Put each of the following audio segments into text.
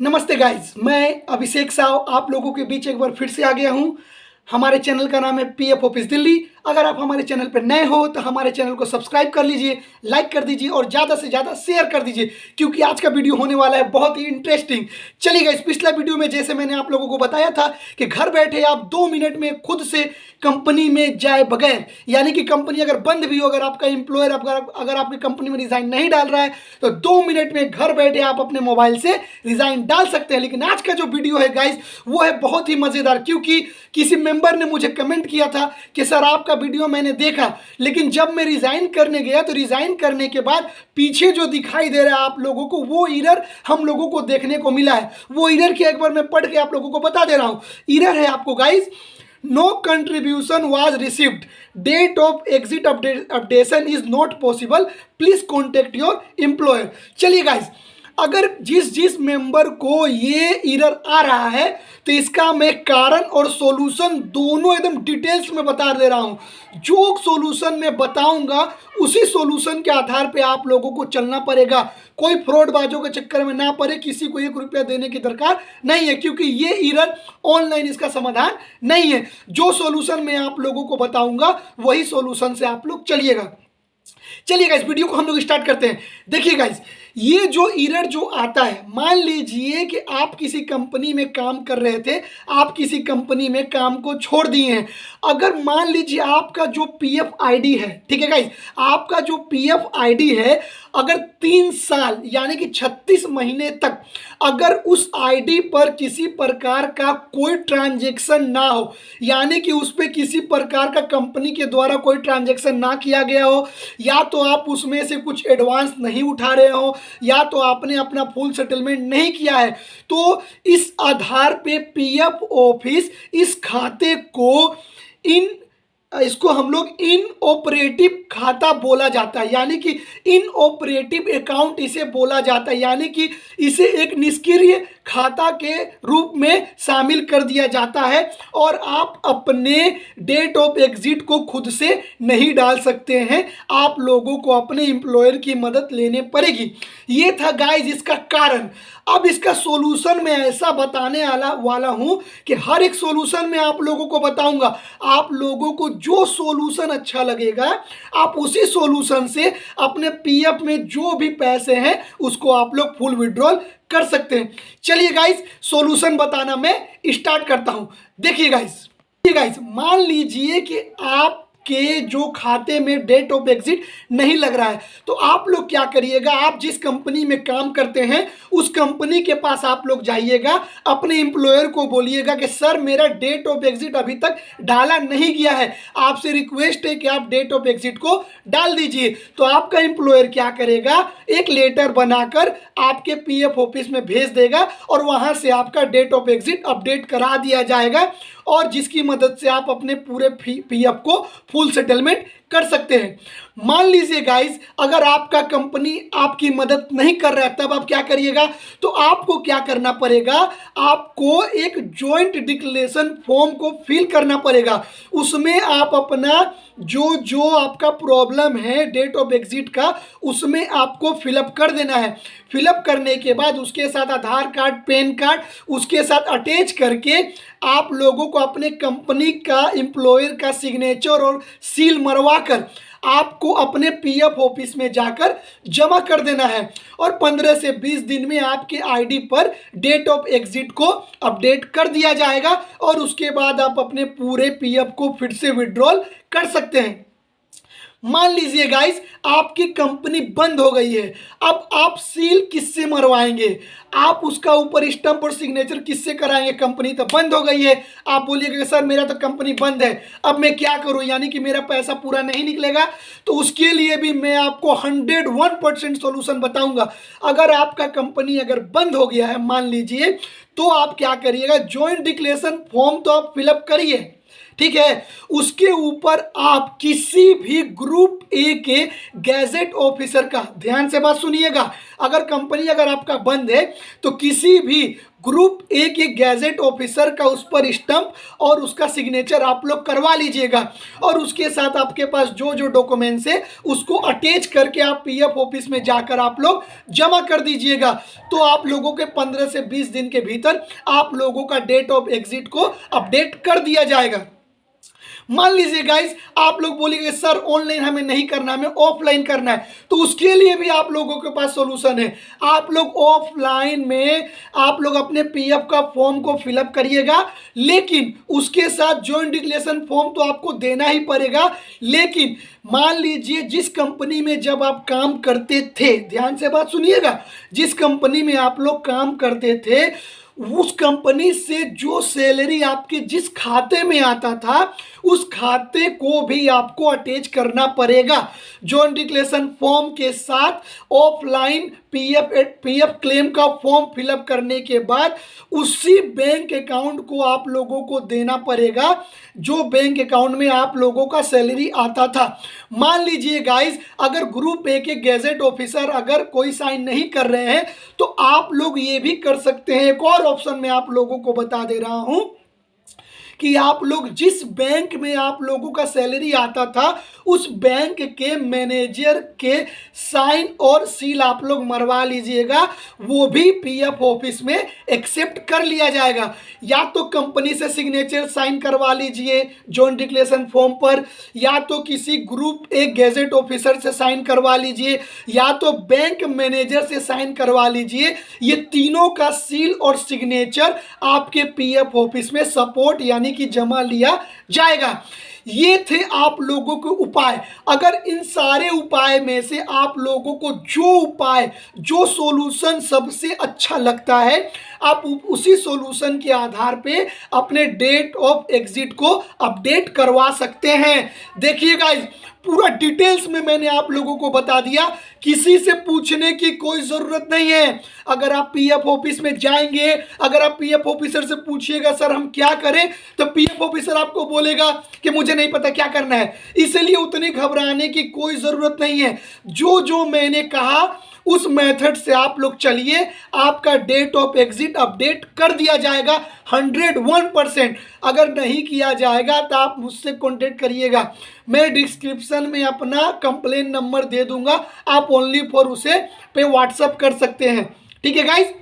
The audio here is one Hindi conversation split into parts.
नमस्ते गाइस, मैं अभिषेक साव आप लोगों के बीच एक बार फिर से आ गया हूं। हमारे चैनल का नाम है पीएफ ऑफिस दिल्ली। अगर आप हमारे चैनल पर नए हो तो हमारे चैनल को सब्सक्राइब कर लीजिए, लाइक कर दीजिए और ज़्यादा से ज़्यादा शेयर कर दीजिए, क्योंकि आज का वीडियो होने वाला है बहुत ही इंटरेस्टिंग। चलिए गाइस, पिछला वीडियो में जैसे मैंने आप लोगों को बताया था कि घर बैठे आप 2 मिनट में खुद से कंपनी में जाए बगैर, यानी कि कंपनी अगर बंद भी हो, अगर आपका एम्प्लॉयर अगर आपकी कंपनी में रिजाइन नहीं डाल रहा है तो 2 मिनट में घर बैठे आप अपने मोबाइल से रिजाइन डाल सकते हैं। लेकिन आज का जो वीडियो है गाइस, वो है बहुत ही मजेदार, क्योंकि किसी मेंबर ने मुझे कमेंट किया था कि सर आपका वीडियो मैंने देखा, लेकिन जब मैं रिजाइन करने गया तो रिजाइन करने के बाद पीछे जो दिखाई दे रहा है आप लोगों को, वो एरर हम लोगों को देखने को मिला है। वो एरर की एक बार मैं पढ़ के आप लोगों को बता दे रहा हूं। एरर है आपको guys, no contribution was received, date of exit updation is not possible, please contact your employer. चलिए गाइस, अगर जिस मेंबर को ये एरर आ रहा है तो इसका मैं कारण और सॉल्यूशन दोनों एकदम डिटेल्स में बता दे रहा हूं। जो सॉल्यूशन मैं बताऊंगा उसी सॉल्यूशन के आधार पे आप लोगों को चलना पड़ेगा। कोई फ्रॉडबाजों के चक्कर में ना पड़े, किसी को 1 रुपया देने की दरकार नहीं है, क्योंकि ये एरर ऑनलाइन इसका समाधान नहीं है। जो सॉल्यूशन मैं आप लोगों को बताऊंगा वही सॉल्यूशन से आप लोग चलिएगा। चलिए गाइस, वीडियो को हम लोग स्टार्ट करते हैं। देखिए गाइस, ये जो एरर जो आता है, मान लीजिए कि आप किसी कंपनी में काम कर रहे थे, आप किसी कंपनी में काम को छोड़ दिए हैं। अगर मान लीजिए आपका जो पीएफ आईडी है, ठीक है गाइस, आपका जो पीएफ आईडी है, अगर 3 साल यानी कि 36 महीने तक अगर उस आईडी पर किसी प्रकार का कोई ट्रांजैक्शन ना हो, यानी कि उस पर किसी प्रकार का कंपनी के द्वारा कोई ट्रांजैक्शन ना किया गया हो, या तो आप उसमें से कुछ एडवांस नहीं उठा रहे हो, या तो आपने अपना फुल सेटलमेंट नहीं किया है, तो इस आधार पे पीएफ ऑफिस इस खाते को इसको हम लोग इनऑपरेटिव खाता बोला जाता है, यानी कि इनऑपरेटिव अकाउंट इसे बोला जाता है, यानी कि इसे एक निष्क्रिय खाता के रूप में शामिल कर दिया जाता है और आप अपने डेट ऑफ एग्जिट को खुद से नहीं डाल सकते हैं। आप लोगों को अपने एम्प्लॉयर की मदद लेने पड़ेगी। ये था गाइस इसका कारण। अब इसका सॉल्यूशन मैं ऐसा बताने वाला हूं कि हर एक सॉल्यूशन में आप लोगों को बताऊंगा। आप लोगों को जो सॉल्यूशन अच्छा लगेगा आप उसी सॉल्यूशन से अपने पीएफ में जो भी पैसे हैं उसको आप लोग फुल विड्रॉल कर सकते हैं। चलिए गाइस, सॉल्यूशन बताना मैं स्टार्ट करता हूं। देखिए गाइस, मान लीजिए कि आप के जो खाते में डेट ऑफ एग्जिट नहीं लग रहा है, तो आप लोग क्या करिएगा, आप जिस कंपनी में काम करते हैं उस कंपनी के पास आप लोग जाइएगा, अपने एम्प्लॉयर को बोलिएगा कि सर मेरा डेट ऑफ एग्जिट अभी तक डाला नहीं गया है, आपसे रिक्वेस्ट है कि आप डेट ऑफ एग्जिट को डाल दीजिए। तो आपका एम्प्लॉयर क्या करेगा, एक लेटर बनाकर आपके पीएफ ऑफिस में भेज देगा और वहां से आपका डेट ऑफ एग्जिट अपडेट करा दिया जाएगा, और जिसकी मदद से आप अपने पूरे पीएफ को फुल सेटलमेंट कर सकते हैं। मान लीजिए गाइस, अगर आपका कंपनी आपकी मदद नहीं कर रहा है, तब आप क्या करिएगा, तो आपको क्या करना पड़ेगा, आपको एक जॉइंट डिक्लेरेशन फॉर्म को फिल करना पड़ेगा। उसमें आप अपना जो आपका प्रॉब्लम है डेट ऑफ एग्जिट का, उसमें आपको फिलअप कर देना है। फिलअप करने के बाद उसके साथ आधार कार्ड, पैन कार्ड उसके साथ अटैच करके आप लोगों को अपने कंपनी का एम्प्लॉयर का सिग्नेचर और सील मरवा कर आपको अपने पीएफ ऑफिस में जाकर जमा कर देना है, और 15 से 20 दिन में आपके आईडी पर डेट ऑफ एग्जिट को अपडेट कर दिया जाएगा, और उसके बाद आप अपने पूरे पीएफ को फिर से विड्रॉल कर सकते हैं। मान लीजिए गाइस, आपकी कंपनी बंद हो गई है, अब आप सील किससे मरवाएंगे, आप उसका ऊपर स्टंप और सिग्नेचर किससे कराएंगे, कंपनी तो बंद हो गई है। आप बोलिएगा कि सर मेरा तो कंपनी बंद है, अब मैं क्या करूं, यानी कि मेरा पैसा पूरा नहीं निकलेगा। तो उसके लिए भी मैं आपको 101% सॉल्यूशन बताऊंगा। अगर आपका कंपनी अगर बंद हो गया है मान लीजिए, तो आप क्या करिएगा, जॉइंट डिक्लेरेशन फॉर्म तो आप फिलअप करिए, ठीक है, उसके ऊपर आप किसी भी ग्रुप ए के गैजेट ऑफिसर का, ध्यान से बात सुनिएगा, अगर कंपनी अगर आपका बंद है तो किसी भी ग्रुप ए के गैजेट ऑफिसर का उस पर स्टंप और उसका सिग्नेचर आप लोग करवा लीजिएगा और उसके साथ आपके पास जो जो डॉक्यूमेंट्स है उसको अटैच करके आप पीएफ ऑफिस में जाकर आप लोग जमा कर दीजिएगा। तो आप लोगों के 15 से 20 दिन के भीतर आप लोगों का डेट ऑफ एग्जिट को अपडेट कर दिया जाएगा। मान लीजिए गाइस आप लोग बोलेंगे सर ऑनलाइन हमें नहीं करना, हमें ऑफलाइन करना है, तो उसके लिए भी आप लोगों के पास सॉल्यूशन है। आप लोग ऑफलाइन में आप लोग अपने पीएफ का फॉर्म को फिलअप करिएगा, लेकिन उसके साथ जॉइंट डिक्लेरेशन फॉर्म तो आपको देना ही पड़ेगा। लेकिन मान लीजिए जिस कंपनी में जब आप काम करते थे, ध्यान से बात सुनिएगा, जिस कंपनी में आप लोग काम करते थे उस कंपनी से जो सैलरी आपके जिस खाते में आता था उस खाते को भी आपको अटैच करना पड़ेगा जॉइंट डिक्लेरेशन फॉर्म के साथ। ऑफलाइन पीएफ क्लेम का फॉर्म फिलअप करने के बाद उसी बैंक अकाउंट को आप लोगों को देना पड़ेगा जो बैंक अकाउंट में आप लोगों का सैलरी आता था। मान लीजिए गाइस अगर ग्रुप ए के गैजेट ऑफिसर अगर कोई साइन नहीं कर रहे हैं तो आप लोग ये भी कर सकते हैं। एक और ऑप्शन मैं आप लोगों को बता दे रहा हूं कि आप लोग जिस बैंक में आप लोगों का सैलरी आता था उस बैंक के मैनेजर के साइन और सील आप लोग मरवा लीजिएगा, वो भी पीएफ ऑफिस में एक्सेप्ट कर लिया जाएगा। या तो कंपनी से सिग्नेचर साइन करवा लीजिए जॉइंट डिक्लेरेशन फॉर्म पर, या तो किसी ग्रुप एक गैजेट ऑफिसर से साइन करवा लीजिए, या तो बैंक मैनेजर से साइन करवा लीजिए। ये तीनों का सील और सिग्नेचर आपके पीएफ ऑफिस में सपोर्ट यानी कि जमा लिया जाएगा। ये थे आप लोगों के उपाय। अगर इन सारे उपाय में से आप लोगों को जो उपाय जो सॉल्यूशन सबसे अच्छा लगता है आप उसी सॉल्यूशन के आधार पे अपने डेट ऑफ एग्जिट को अपडेट करवा सकते हैं। देखिए गाइस पूरा डिटेल्स में मैंने आप लोगों को बता दिया, किसी से पूछने की कोई ज़रूरत नहीं है। अगर आप पीएफ ऑफिस में जाएंगे, अगर आप पीएफ ऑफिसर से पूछिएगा सर हम क्या करें, तो पीएफ ऑफिसर आपको बोलेगा कि मुझे नहीं पता क्या करना है। इसलिए उतनी घबराने की कोई ज़रूरत नहीं है। जो जो मैंने कहा उस मेथड से आप लोग चलिए, आपका डेट ऑफ एग्जिट अपडेट कर दिया जाएगा 101%। अगर नहीं किया जाएगा तो आप मुझसे कॉन्टेक्ट करिएगा, मैं डिस्क्रिप्शन में अपना कंप्लेन नंबर दे दूंगा, आप ओनली फॉर उसे पे व्हाट्सअप कर सकते हैं। ठीक है गाइस,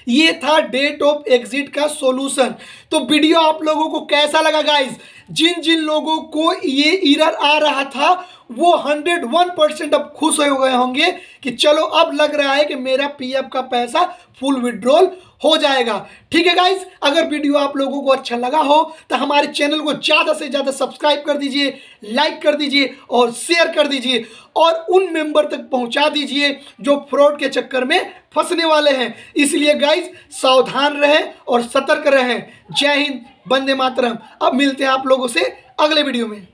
ये था डेट ऑफ एग्जिट का सॉल्यूशन। तो वीडियो आप लोगों को कैसा लगा गाइस? जिन जिन लोगों को ये एरर आ रहा था वो 101% अब खुश हो गए होंगे कि चलो अब लग रहा है कि मेरा पीएफ का पैसा फुल विड्रॉल हो जाएगा। ठीक है गाइस, अगर वीडियो आप लोगों को अच्छा लगा हो तो हमारे चैनल को ज़्यादा से ज़्यादा सब्सक्राइब कर दीजिए, लाइक कर दीजिए और शेयर कर दीजिए और उन मेंबर तक पहुंचा दीजिए जो फ्रॉड के चक्कर में फंसने वाले हैं। इसलिए गाइस सावधान रहें और सतर्क रहें। जय हिंद, वंदे मातरम। अब मिलते हैं आप लोगों से अगले वीडियो में।